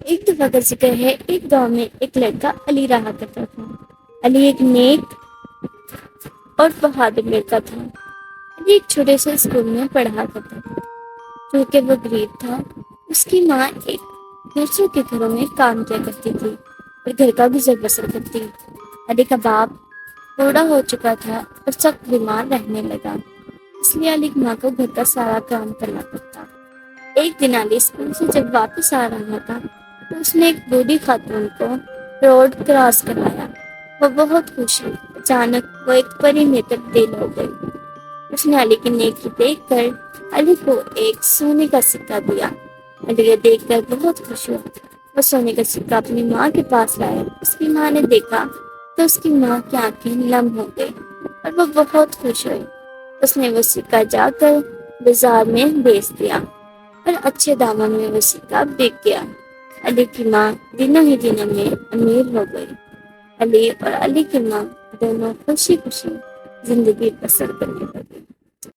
ایک دفعہ کا ذکر ہے، ایک گاؤں میں ایک لڑکا علی رہا کرتا تھا۔ علی ایک نیک اور بہادر لڑکا تھا۔ علی ایک چھوٹے سے اسکول میں پڑھا کرتا تھا۔ کیونکہ وہ غریب تھا، اس کی ماں ایک دوسروں کے گھروں میں کام کیا کرتی تھی اور گھر کا گزر بسر کرتی۔ علی کا باپ بوڑھا ہو چکا تھا اور سخت بیمار رہنے لگا، اس لیے علی کی ماں کو گھر کا سارا کام کرنا پڑتا۔ ایک دن علی اسکول سے جب واپس آ رہا تھا تو اس نے ایک بوڑھی خاتون کو روڈ کراس کرایا۔ وہ بہت خوش ہوئی۔ اچانک وہ ایک پری میں تبدیل ہو گئی۔ اس نے علی کی نیکی دیکھ کر علی کو ایک سونے کا سکہ دیا۔ علی یہ دیکھ کر بہت خوش ہوا۔ وہ سونے کا سکہ اپنی ماں کے پاس لایا۔ اس کی ماں نے دیکھا تو اس کی ماں کی آنکھیں نم ہو گئی اور وہ بہت خوش ہوئی۔ اس نے وہ سکہ جا کر بازار میں بیچ دیا اور اچھے داموں میں وہ سکہ بک گیا۔ علی کی ماں دنوں ہی دنوں میں امیر ہو گئی۔ علی اور علی کی ماں دونوں خوشی خوشی زندگی بسر کرنے لگے۔